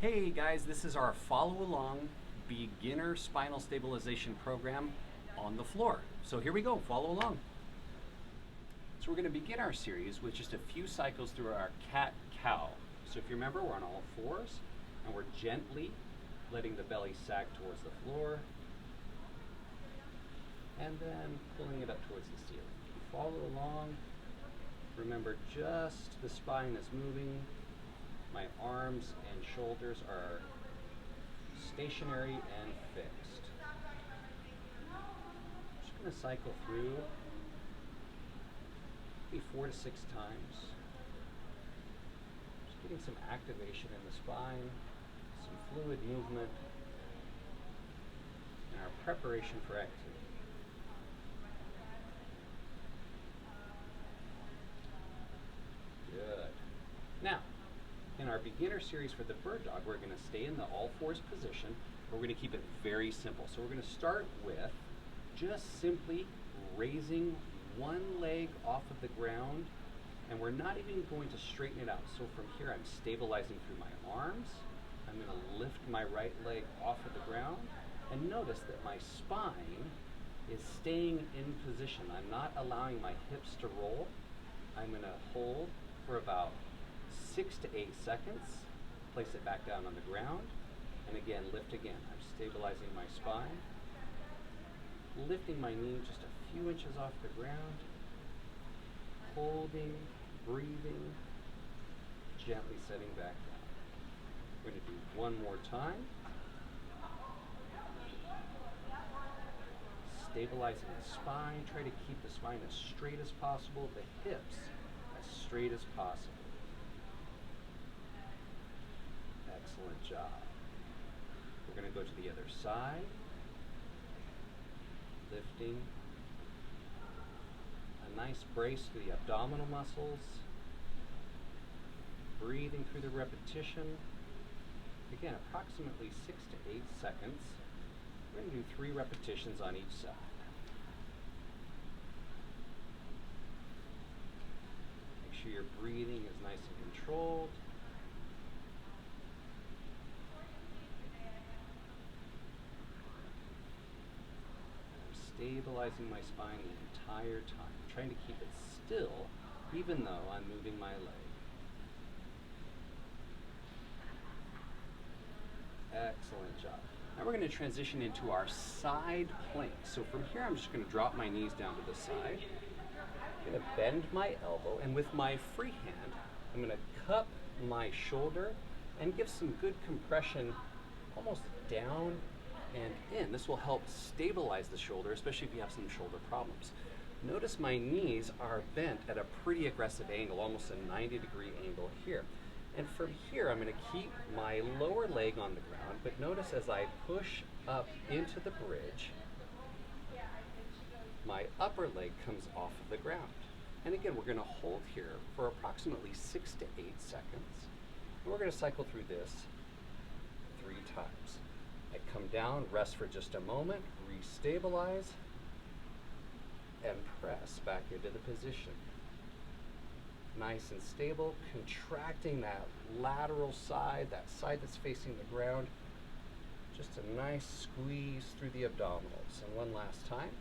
Hey guys, this is our follow along beginner spinal stabilization program on the floor. So here we go, follow along. So we're going to begin our series with just a few cycles through our CatCow. So if you remember, we're on all fours and we're gently letting the belly sag towards the floor and then pulling it up towards the ceiling. If you follow along, remember just the spine is moving. My arms and shoulders are stationary and fixed. I'm just going to cycle through maybe 4 to 6 times. Just getting some activation in the spine, some fluid movement, and our preparation for activity. Good. Now, in our beginner series for the bird dog, we're going to stay in the all fours position. We're going to keep it very simple. So we're going to start with just simply raising one leg off of the ground, and we're not even going to straighten it out. So from here, I'm stabilizing through my arms. I'm going to lift my right leg off of the ground, and notice that my spine is staying in position. I'm not allowing my hips to roll. I'm going to hold for about 6 to 8 seconds, place it back down on the ground, and again, lift again. I'm stabilizing my spine, lifting my knee just a few inches off the ground, holding, breathing, gently setting back down. We're going to do one more time. Stabilizing the spine, try to keep the spine as straight as possible, the hips as straight as possible. Excellent job. We're going to go to the other side. Lifting. A nice brace through the abdominal muscles. Breathing through the repetition. Again, approximately 6 to 8 seconds. We're going to do 3 repetitions on each side. Make sure your breathing is nice and controlled. Stabilizing my spine the entire time, trying to keep it still even though I'm moving my leg. Excellent job. Now we're going to transition into our side plank. So from here I'm just going to drop my knees down to the side. I'm going to bend my elbow, and with my free hand I'm going to cup my shoulder and give some good compression almost down and in. This will help stabilize the shoulder, especially if you have some shoulder problems. Notice my knees are bent at a pretty aggressive angle, almost a 90-degree angle here. And from here, I'm going to keep my lower leg on the ground, but notice as I push up into the bridge, my upper leg comes off of the ground. And again, we're going to hold here for approximately 6 to 8 seconds. And we're going to cycle through this 3 times. I come down, rest for just a moment, restabilize, and press back into the position. Nice and stable, contracting that lateral side, that side that's facing the ground. Just a nice squeeze through the abdominals. And one last time.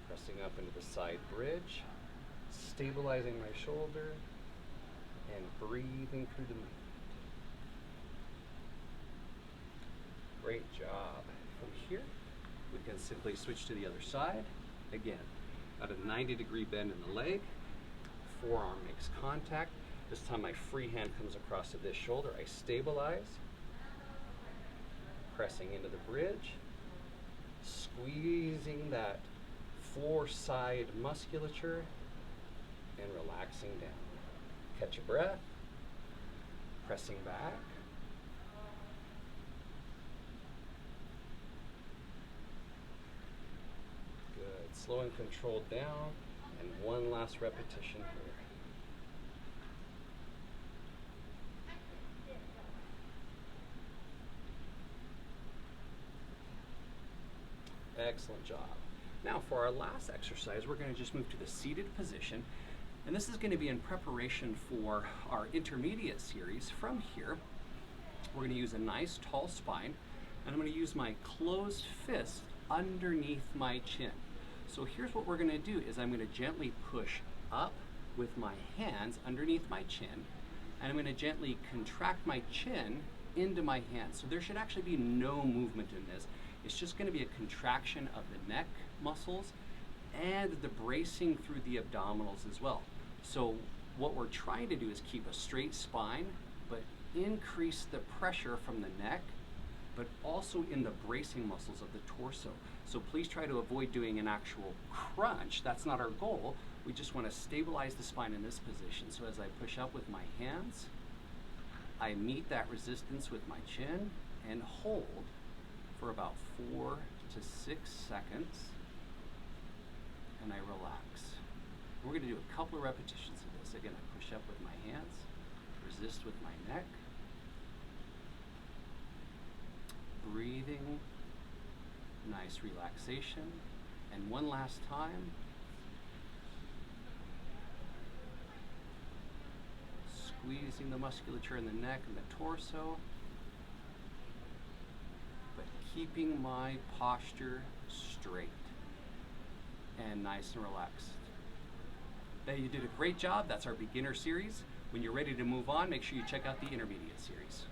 Pressing up into the side bridge, stabilizing my shoulder, and breathing through the movement. Great job. From here, we can simply switch to the other side. Again, got a 90-degree bend in the leg. Forearm makes contact. This time my free hand comes across to this shoulder. I stabilize, pressing into the bridge, squeezing that floor side musculature, and relaxing down. Catch your breath, pressing back. Good. Slow and controlled down, and one last repetition here. Excellent job. Now for our last exercise, we're going to just move to the seated position, And this is going to be in preparation for our intermediate series. From here, we're going to use a nice tall spine, and I'm going to use my closed fist underneath my chin. So here's what we're going to do is I'm going to gently push up with my hands underneath my chin, and I'm going to gently contract my chin into my hands. So there should actually be no movement in this. It's just going to be a contraction of the neck muscles and the bracing through the abdominals as well. So what we're trying to do is keep a straight spine, but increase the pressure from the neck, but also in the bracing muscles of the torso. So please try to avoid doing an actual crunch. That's not our goal. We just want to stabilize the spine in this position. So as I push up with my hands, I meet that resistance with my chin and hold for about 4 to 6 seconds, and I relax. We're going to do a couple of repetitions of this. Again, I push up with my hands, resist with my neck, breathing, nice relaxation, and one last time. Squeezing the musculature in the neck and the torso, but keeping my posture straight and nice and relaxed. Now, you did a great job. That's our beginner series. When you're ready to move on, make sure you check out the intermediate series.